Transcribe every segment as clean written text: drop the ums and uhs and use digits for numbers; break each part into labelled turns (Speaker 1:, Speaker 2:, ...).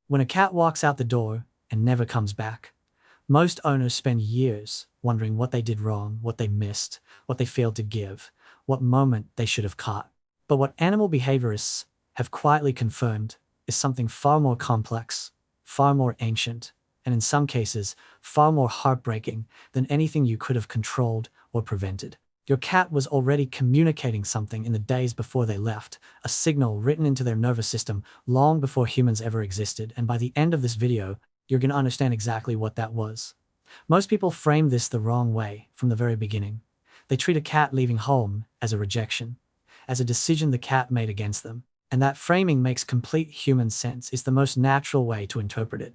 Speaker 1: When a cat walks out the door and never comes back, most owners spend years wondering what they did wrong, what they missed, what they failed to give, what moment they should have caught. But what animal behaviorists have quietly confirmed is something far more complex, far more ancient, and in some cases, far more heartbreaking than anything you could have controlled or prevented. Your cat was already communicating something in the days before they left, a signal written into their nervous system long before humans ever existed, and by the end of this video, you're going to understand exactly what that was. Most people frame this the wrong way from the very beginning. They treat a cat leaving home as a rejection, as a decision the cat made against them. And that framing makes complete human sense. It's the most natural way to interpret it.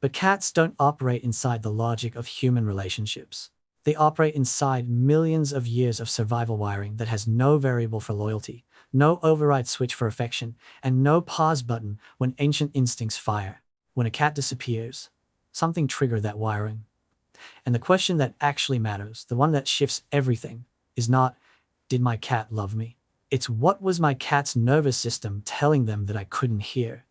Speaker 1: But cats don't operate inside the logic of human relationships. They operate inside millions of years of survival wiring that has no variable for loyalty, no override switch for affection, and no pause button when ancient instincts fire. When a cat disappears, something triggered that wiring. And the question that actually matters, the one that shifts everything, is not, did my cat love me? It's what was my cat's nervous system telling them that I couldn't hear?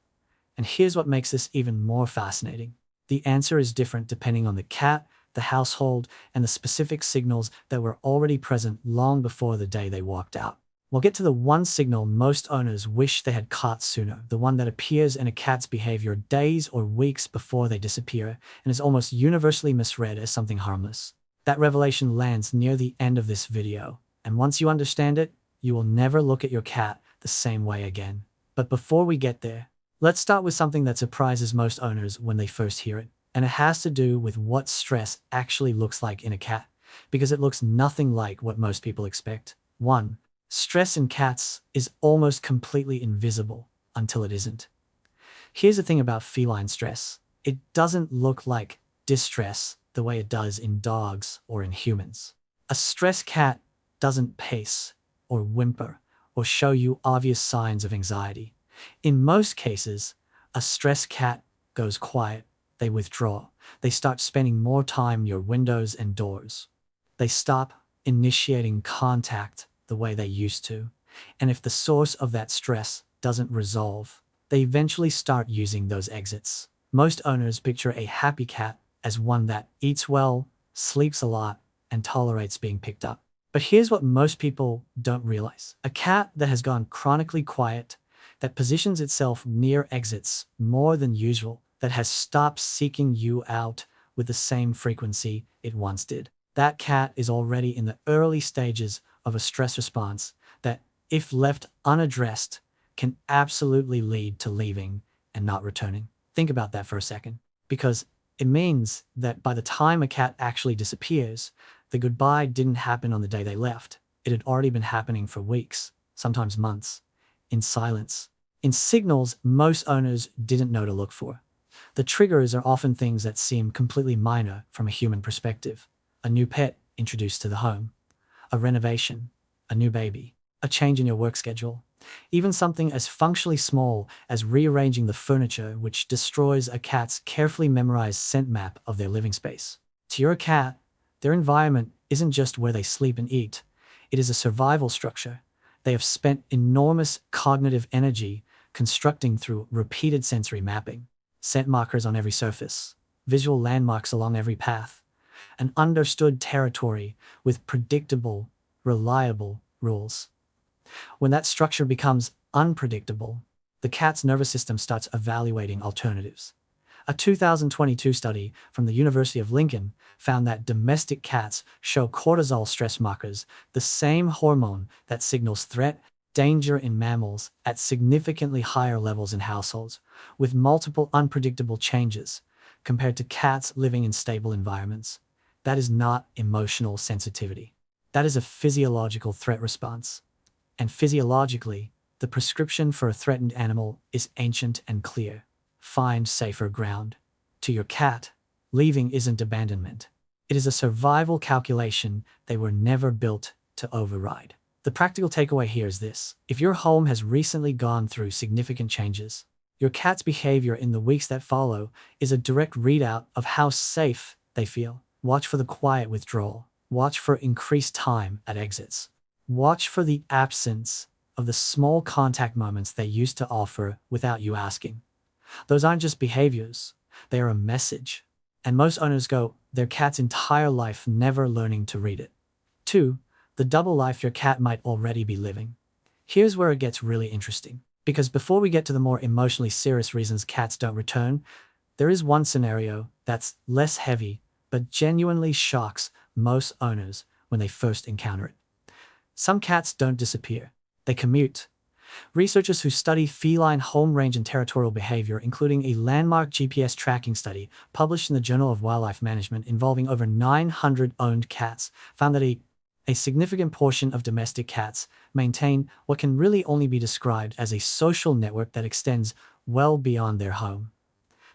Speaker 1: And here's what makes this even more fascinating. The answer is different depending on the cat, the household, and the specific signals that were already present long before the day they walked out. We'll get to the one signal most owners wish they had caught sooner, the one that appears in a cat's behavior days or weeks before they disappear and is almost universally misread as something harmless. That revelation lands near the end of this video, and once you understand it, you will never look at your cat the same way again. But before we get there, let's start with something that surprises most owners when they first hear it. And it has to do with what stress actually looks like in a cat, because it looks nothing like what most people expect. 1. Stress in cats is almost completely invisible until it isn't. Here's the thing about feline stress. It doesn't look like distress the way it does in dogs or in humans. A stressed cat doesn't pace or whimper or show you obvious signs of anxiety. In most cases, a stressed cat goes quiet. They withdraw. They start spending more time near windows and doors. They stop initiating contact the way they used to. And if the source of that stress doesn't resolve, they eventually start using those exits. Most owners picture a happy cat as one that eats well, sleeps a lot, and tolerates being picked up. But here's what most people don't realize. A cat that has gone chronically quiet, that positions itself near exits more than usual, that has stopped seeking you out with the same frequency it once did. That cat is already in the early stages of a stress response that, if left unaddressed, can absolutely lead to leaving and not returning. Think about that for a second, because it means that by the time a cat actually disappears, the goodbye didn't happen on the day they left. It had already been happening for weeks, sometimes months, in silence, in signals most owners didn't know to look for. The triggers are often things that seem completely minor from a human perspective. A new pet introduced to the home, a renovation, a new baby, a change in your work schedule, even something as functionally small as rearranging the furniture, which destroys a cat's carefully memorized scent map of their living space. To your cat, their environment isn't just where they sleep and eat. It is a survival structure. They have spent enormous cognitive energy constructing through repeated sensory mapping. Scent markers on every surface, visual landmarks along every path, an understood territory with predictable, reliable rules. When that structure becomes unpredictable, the cat's nervous system starts evaluating alternatives. A 2022 study from the University of Lincoln found that domestic cats show cortisol stress markers, the same hormone that signals threat, danger in mammals, at significantly higher levels in households, with multiple unpredictable changes, compared to cats living in stable environments. That is not emotional sensitivity. That is a physiological threat response. And physiologically, the prescription for a threatened animal is ancient and clear. Find safer ground. To your cat, leaving isn't abandonment. It is a survival calculation they were never built to override. The practical takeaway here is this. If your home has recently gone through significant changes, your cat's behavior in the weeks that follow is a direct readout of how safe they feel. Watch for the quiet withdrawal. Watch for increased time at exits. Watch for the absence of the small contact moments they used to offer without you asking. Those aren't just behaviors, they are a message. And most owners go their cat's entire life never learning to read it. 2. The double life your cat might already be living. Here's where it gets really interesting. Because before we get to the more emotionally serious reasons cats don't return, there is one scenario that's less heavy, but genuinely shocks most owners when they first encounter it. Some cats don't disappear. They commute. Researchers who study feline home range and territorial behavior, including a landmark GPS tracking study published in the Journal of Wildlife Management involving over 900 owned cats, found that a significant portion of domestic cats maintain what can really only be described as a social network that extends well beyond their home.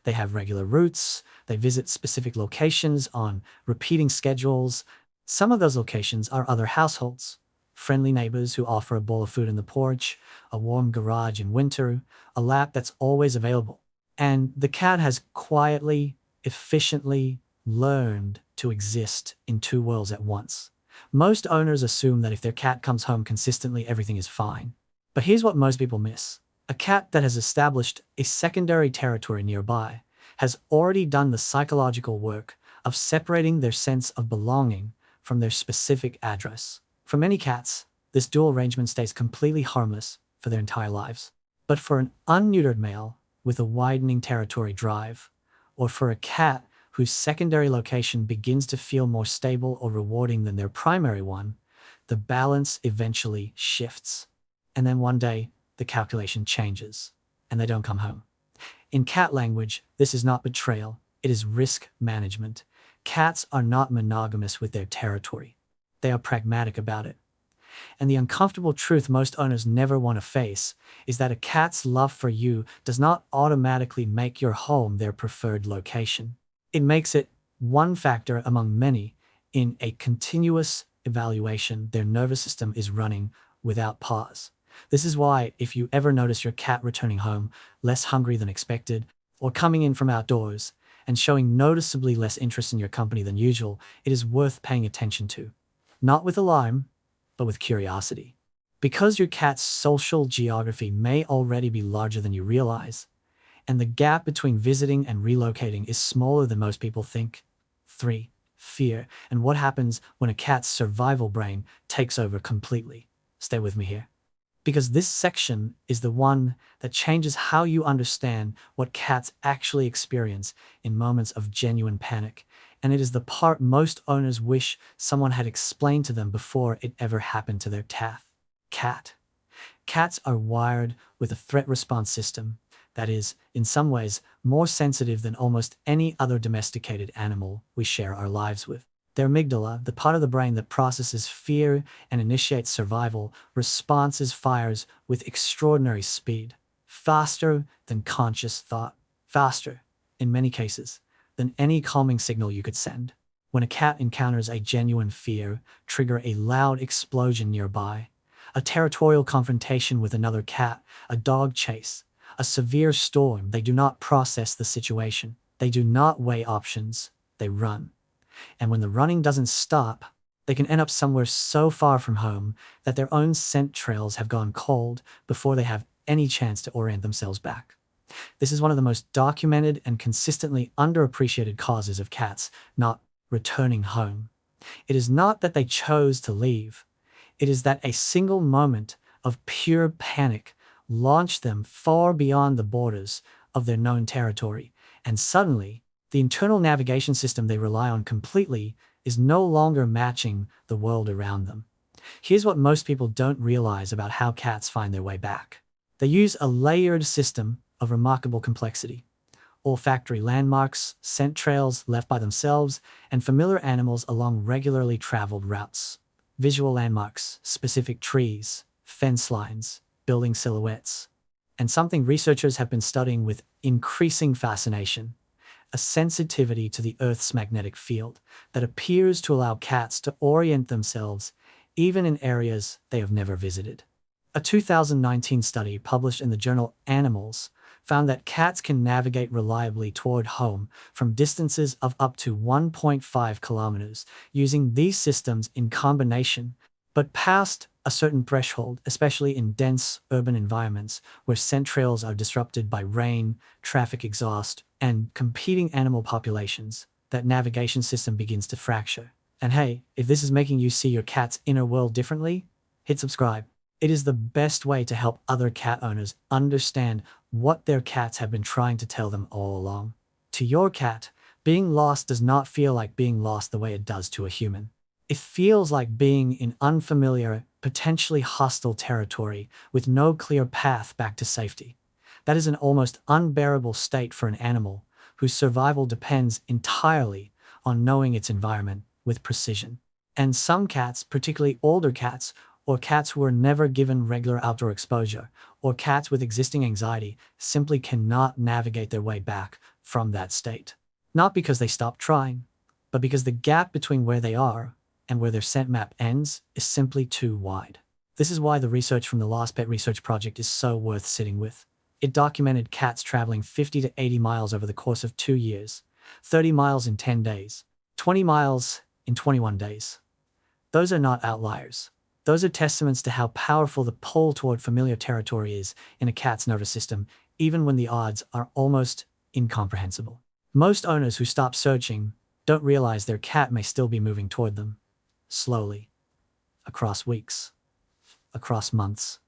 Speaker 1: They have regular routes, they visit specific locations on repeating schedules. Some of those locations are other households. Friendly neighbors who offer a bowl of food in the porch, a warm garage in winter, a lap that's always available. And the cat has quietly, efficiently learned to exist in two worlds at once. Most owners assume that if their cat comes home consistently, everything is fine. But here's what most people miss. A cat that has established a secondary territory nearby has already done the psychological work of separating their sense of belonging from their specific address. For many cats, this dual arrangement stays completely harmless for their entire lives. But for an unneutered male with a widening territory drive, or for a cat whose secondary location begins to feel more stable or rewarding than their primary one, the balance eventually shifts. And then one day, the calculation changes, and they don't come home. In cat language, this is not betrayal, it is risk management. Cats are not monogamous with their territory. They are pragmatic about it. And the uncomfortable truth most owners never want to face is that a cat's love for you does not automatically make your home their preferred location. It makes it one factor among many in a continuous evaluation their nervous system is running without pause. This is why if you ever notice your cat returning home less hungry than expected, or coming in from outdoors and showing noticeably less interest in your company than usual, it is worth paying attention to. Not with alarm, but with curiosity. Because your cat's social geography may already be larger than you realize, and the gap between visiting and relocating is smaller than most people think. 3. Fear, and what happens when a cat's survival brain takes over completely. Stay with me here. Because this section is the one that changes how you understand what cats actually experience in moments of genuine panic. And it is the part most owners wish someone had explained to them before it ever happened to their cat. Cats are wired with a threat response system that is, in some ways, more sensitive than almost any other domesticated animal we share our lives with. Their amygdala, the part of the brain that processes fear and initiates survival, fires with extraordinary speed, faster than conscious thought, faster, in many cases, than any calming signal you could send. When a cat encounters a genuine fear, trigger a loud explosion nearby, a territorial confrontation with another cat, a dog chase, a severe storm, they do not process the situation. They do not weigh options, they run. And when the running doesn't stop, they can end up somewhere so far from home that their own scent trails have gone cold before they have any chance to orient themselves back. This is one of the most documented and consistently underappreciated causes of cats not returning home. It is not that they chose to leave. It is that a single moment of pure panic launched them far beyond the borders of their known territory, and suddenly, the internal navigation system they rely on completely is no longer matching the world around them. Here's what most people don't realize about how cats find their way back. They use a layered system of remarkable complexity. Olfactory landmarks, scent trails left by themselves, and familiar animals along regularly traveled routes. Visual landmarks, specific trees, fence lines, building silhouettes. And something researchers have been studying with increasing fascination, a sensitivity to the Earth's magnetic field that appears to allow cats to orient themselves even in areas they have never visited. A 2019 study published in the journal Animals found that cats can navigate reliably toward home from distances of up to 1.5 kilometers using these systems in combination, But past a certain threshold, especially in dense urban environments where scent trails are disrupted by rain, traffic exhaust, and competing animal populations, that navigation system begins to fracture. And hey, if this is making you see your cat's inner world differently, hit subscribe. It is the best way to help other cat owners understand what their cats have been trying to tell them all along. To your cat, being lost does not feel like being lost the way it does to a human. It feels like being in unfamiliar, potentially hostile territory with no clear path back to safety. That is an almost unbearable state for an animal whose survival depends entirely on knowing its environment with precision. And some cats, particularly older cats, or cats who were never given regular outdoor exposure, or cats with existing anxiety, simply cannot navigate their way back from that state. Not because they stopped trying, but because the gap between where they are and where their scent map ends is simply too wide. This is why the research from the Lost Pet Research Project is so worth sitting with. It documented cats traveling 50 to 80 miles over the course of 2 years, 30 miles in 10 days, 20 miles in 21 days. Those are not outliers. Those are testaments to how powerful the pull toward familiar territory is in a cat's nervous system, even when the odds are almost incomprehensible. Most owners who stop searching don't realize their cat may still be moving toward them, slowly, across weeks, across months.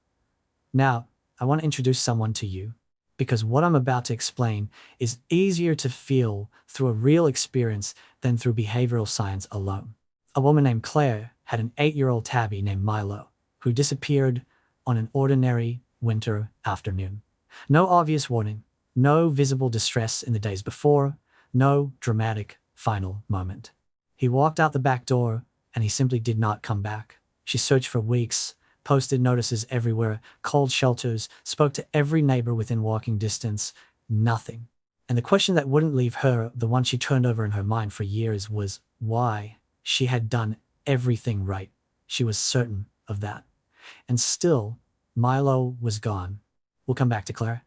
Speaker 1: Now, I want to introduce someone to you, because what I'm about to explain is easier to feel through a real experience than through behavioral science alone. A woman named Claire had an 8-year-old tabby named Milo, who disappeared on an ordinary winter afternoon. No obvious warning, no visible distress in the days before, no dramatic final moment. He walked out the back door, and he simply did not come back. She searched for weeks, posted notices everywhere, called shelters, spoke to every neighbor within walking distance. Nothing. And the question that wouldn't leave her, the one she turned over in her mind for years, was why. She had done everything right. She was certain of that. And still, Milo was gone. We'll come back to Claire,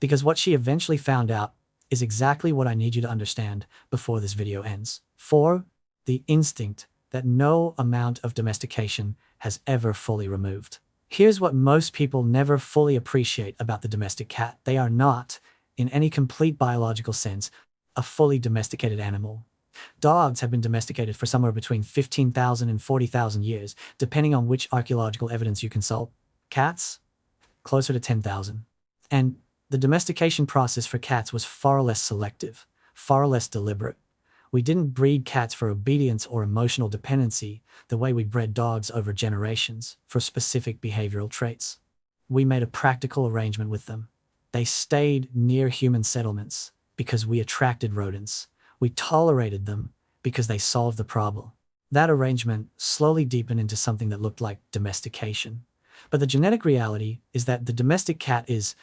Speaker 1: because what she eventually found out is exactly what I need you to understand before this video ends. The instinct that no amount of domestication has ever fully removed. Here's what most people never fully appreciate about the domestic cat. They are not, in any complete biological sense, a fully domesticated animal. Dogs have been domesticated for somewhere between 15,000 and 40,000 years, depending on which archaeological evidence you consult. Cats? Closer to 10,000. And the domestication process for cats was far less selective, far less deliberate. We didn't breed cats for obedience or emotional dependency the way we bred dogs over generations for specific behavioral traits. We made a practical arrangement with them. They stayed near human settlements because we attracted rodents. We tolerated them because they solved the problem. That arrangement slowly deepened into something that looked like domestication. But the genetic reality is that the domestic cat is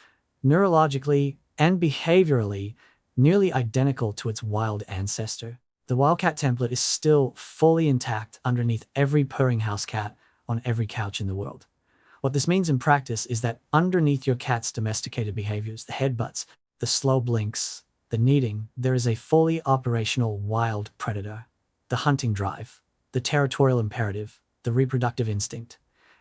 Speaker 1: neurologically and behaviorally nearly identical to its wild ancestor. The Wildcat template is still fully intact underneath every purring house cat on every couch in the world. What this means in practice is that underneath your cat's domesticated behaviors, the headbutts, the slow blinks, the kneading, there is a fully operational wild predator. The hunting drive, the territorial imperative, the reproductive instinct.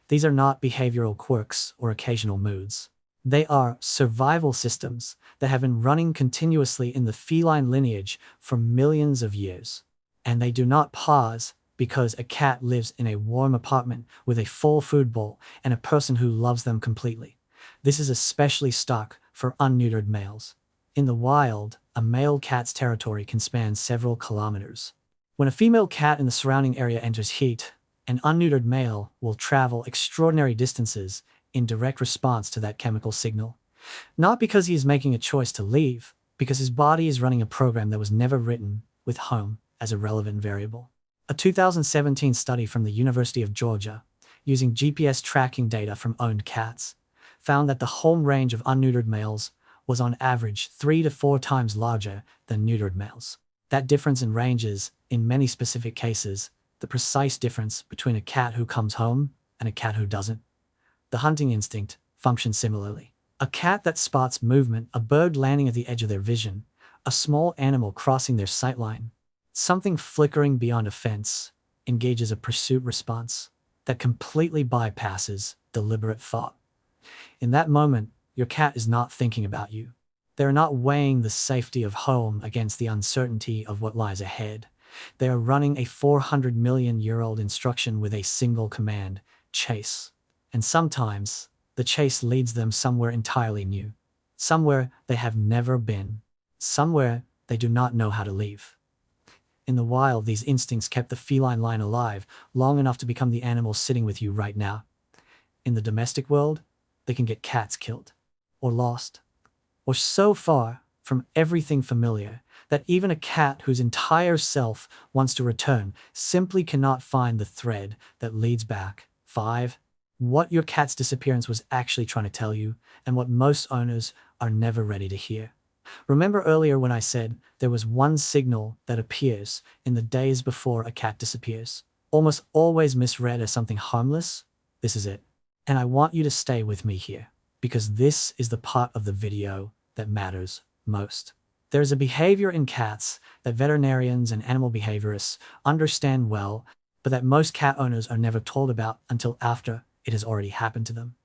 Speaker 1: These are not behavioral quirks or occasional moods. They are survival systems that have been running continuously in the feline lineage for millions of years. And they do not pause because a cat lives in a warm apartment with a full food bowl and a person who loves them completely. This is especially stark for unneutered males. In the wild, a male cat's territory can span several kilometers. When a female cat in the surrounding area enters heat, an unneutered male will travel extraordinary distances in direct response to that chemical signal. Not because he is making a choice to leave, because his body is running a program that was never written with home as a relevant variable. A 2017 study from the University of Georgia, using GPS tracking data from owned cats, found that the home range of unneutered males was on average 3 to 4 times larger than neutered males. That difference in range is, in many specific cases, the precise difference between a cat who comes home and a cat who doesn't. The hunting instinct functions similarly. A cat that spots movement, a bird landing at the edge of their vision, a small animal crossing their sightline, something flickering beyond a fence, engages a pursuit response. that completely bypasses deliberate thought. In that moment, your cat is not thinking about you. They are not weighing the safety of home against the uncertainty of what lies ahead. They are running a 400 million-year-old instruction with a single command: chase. And sometimes, the chase leads them somewhere entirely new. Somewhere they have never been. Somewhere they do not know how to leave. In the wild, these instincts kept the feline line alive long enough to become the animal sitting with you right now. In the domestic world, they can get cats killed, or lost, or so far from everything familiar that even a cat whose entire self wants to return simply cannot find the thread that leads back. 5. What your cat's disappearance was actually trying to tell you, and what most owners are never ready to hear. Remember earlier when I said there was one signal that appears in the days before a cat disappears, almost always misread as something harmless? This is it. And I want you to stay with me here, because this is the part of the video that matters most. There is a behavior in cats that veterinarians and animal behaviorists understand well, but that most cat owners are never told about until after it has already happened to them.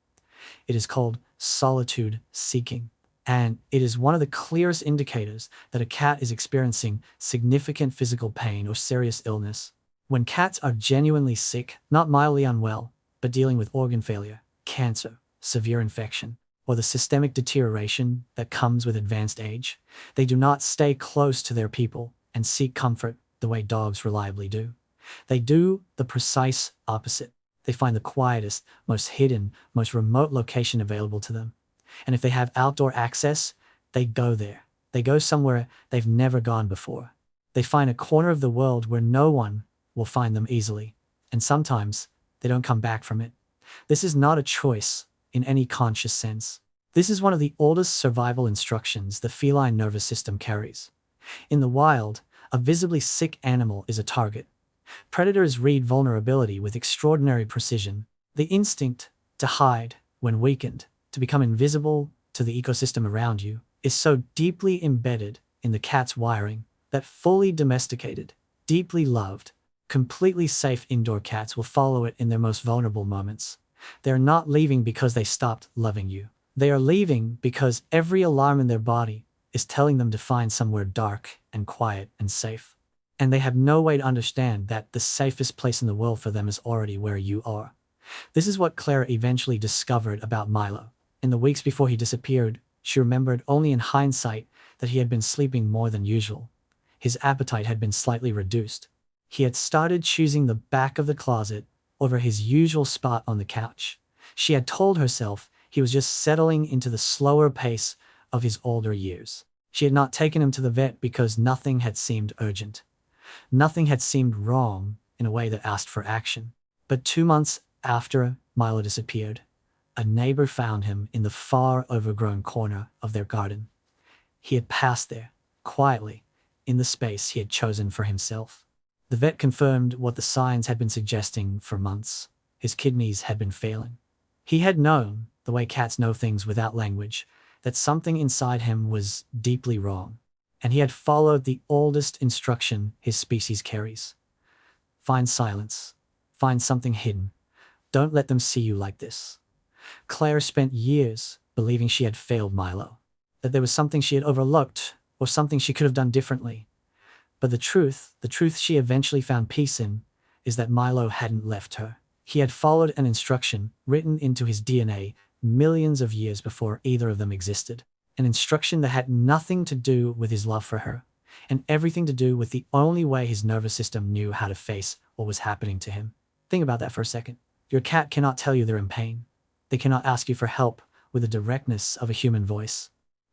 Speaker 1: It is called solitude seeking. And it is one of the clearest indicators that a cat is experiencing significant physical pain or serious illness. When cats are genuinely sick, not mildly unwell, but dealing with organ failure, cancer, severe infection, or the systemic deterioration that comes with advanced age, they do not stay close to their people and seek comfort the way dogs reliably do. They do the precise opposite. They find the quietest, most hidden, most remote location available to them. And if they have outdoor access, they go there. They go somewhere they've never gone before. They find a corner of the world where no one will find them easily. And sometimes they don't come back from it. This is not a choice in any conscious sense. This is one of the oldest survival instructions the feline nervous system carries. In the wild, a visibly sick animal is a target. Predators read vulnerability with extraordinary precision. The instinct to hide, when weakened, to become invisible to the ecosystem around you, is so deeply embedded in the cat's wiring that fully domesticated, deeply loved, completely safe indoor cats will follow it in their most vulnerable moments. They are not leaving because they stopped loving you. They are leaving because every alarm in their body is telling them to find somewhere dark and quiet and safe. And they have no way to understand that the safest place in the world for them is already where you are. This is what Clara eventually discovered about Milo. In the weeks before he disappeared, she remembered only in hindsight that he had been sleeping more than usual. His appetite had been slightly reduced. He had started choosing the back of the closet over his usual spot on the couch. She had told herself he was just settling into the slower pace of his older years. She had not taken him to the vet because nothing had seemed urgent. Nothing had seemed wrong in a way that asked for action. But 2 months after Milo disappeared, a neighbor found him in the far overgrown corner of their garden. He had passed there, quietly, in the space he had chosen for himself. The vet confirmed what the signs had been suggesting for months. His kidneys had been failing. He had known, the way cats know things without language, that something inside him was deeply wrong. And he had followed the oldest instruction his species carries. Find silence. Find something hidden. Don't let them see you like this. Claire spent years believing she had failed Milo, that there was something she had overlooked or something she could have done differently. But the truth she eventually found peace in, is that Milo hadn't left her. He had followed an instruction written into his DNA millions of years before either of them existed. An instruction that had nothing to do with his love for her, and everything to do with the only way his nervous system knew how to face what was happening to him. Think about that for a second. Your cat cannot tell you they're in pain. They cannot ask you for help with the directness of a human voice.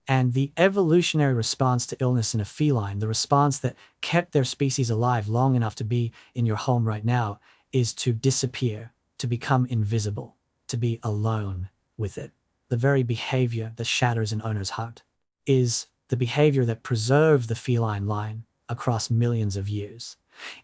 Speaker 1: And the evolutionary response to illness in a feline, the response that kept their species alive long enough to be in your home right now, is to disappear, to become invisible, to be alone with it. The very behavior that shatters an owner's heart is the behavior that preserved the feline line across millions of years.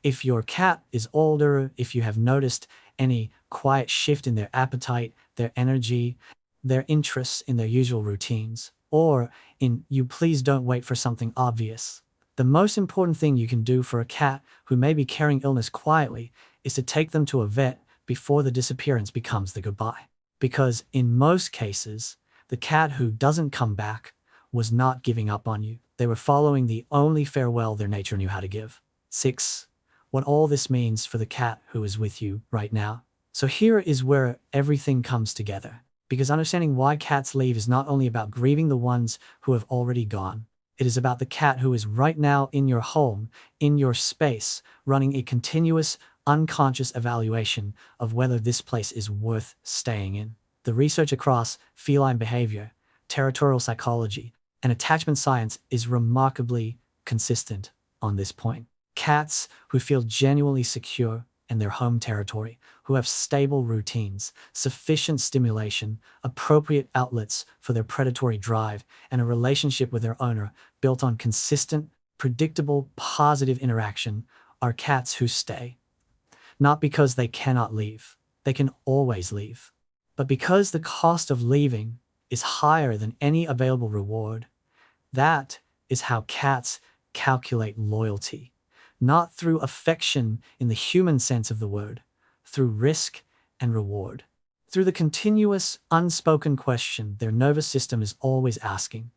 Speaker 1: If your cat is older, if you have noticed any quiet shift in their appetite, their energy, their interests in their usual routines, or in you please don't wait for something obvious, the most important thing you can do for a cat who may be carrying illness quietly is to take them to a vet before the disappearance becomes the goodbye. Because in most cases, the cat who doesn't come back was not giving up on you. They were following the only farewell their nature knew how to give. 6. What all this means for the cat who is with you right now. So here is where everything comes together. Because understanding why cats leave is not only about grieving the ones who have already gone. It is about the cat who is right now in your home, in your space, running a continuous, unconscious evaluation of whether this place is worth staying in. The research across feline behavior, territorial psychology, and attachment science is remarkably consistent on this point. Cats who feel genuinely secure in their home territory, who have stable routines, sufficient stimulation, appropriate outlets for their predatory drive, and a relationship with their owner built on consistent, predictable, positive interaction are cats who stay. Not because they cannot leave, they can always leave, but because the cost of leaving is higher than any available reward. That is how cats calculate loyalty. Not through affection in the human sense of the word, through risk and reward. Through the continuous, unspoken question their nervous system is always asking,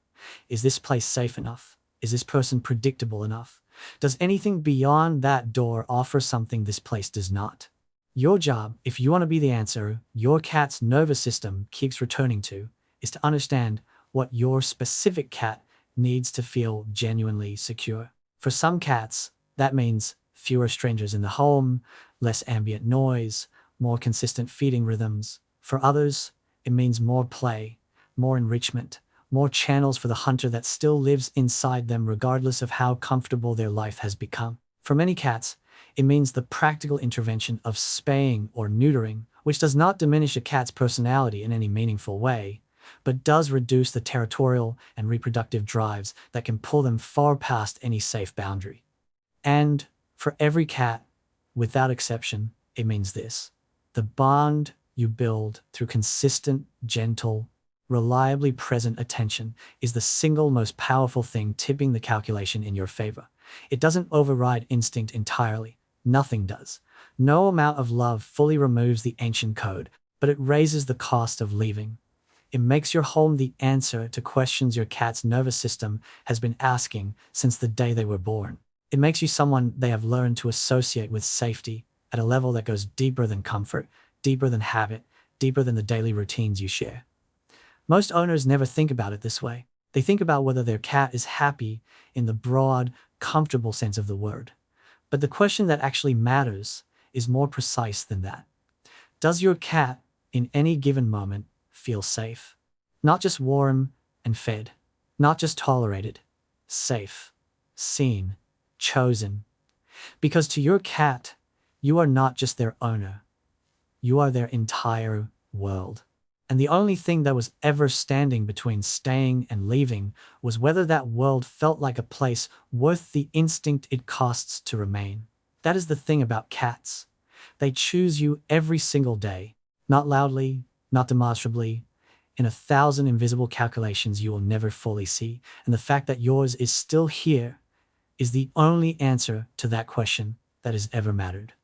Speaker 1: is this place safe enough? Is this person predictable enough? Does anything beyond that door offer something this place does not? Your job, if you want to be the answer your cat's nervous system keeps returning to, is to understand what your specific cat needs to feel genuinely secure. For some cats, that means fewer strangers in the home, less ambient noise, more consistent feeding rhythms. For others, it means more play, more enrichment, more channels for the hunter that still lives inside them regardless of how comfortable their life has become. For many cats, it means the practical intervention of spaying or neutering, which does not diminish a cat's personality in any meaningful way, but does reduce the territorial and reproductive drives that can pull them far past any safe boundary. And for every cat, without exception, it means this. The bond you build through consistent, gentle, reliably present attention is the single most powerful thing tipping the calculation in your favor. It doesn't override instinct entirely. Nothing does. No amount of love fully removes the ancient code, but it raises the cost of leaving. It makes your home the answer to questions your cat's nervous system has been asking since the day they were born. It makes you someone they have learned to associate with safety at a level that goes deeper than comfort, deeper than habit, deeper than the daily routines you share. Most owners never think about it this way. They think about whether their cat is happy in the broad, comfortable sense of the word. But the question that actually matters is more precise than that. Does your cat, in any given moment, feel safe? Not just warm and fed, not just tolerated, safe, seen, chosen. Because to your cat, you are not just their owner. You are their entire world. And the only thing that was ever standing between staying and leaving was whether that world felt like a place worth the instinct it costs to remain. That is the thing about cats. They choose you every single day, not loudly, not demonstrably, in 1,000 invisible calculations you will never fully see. And the fact that yours is still here is the only answer to that question that has ever mattered.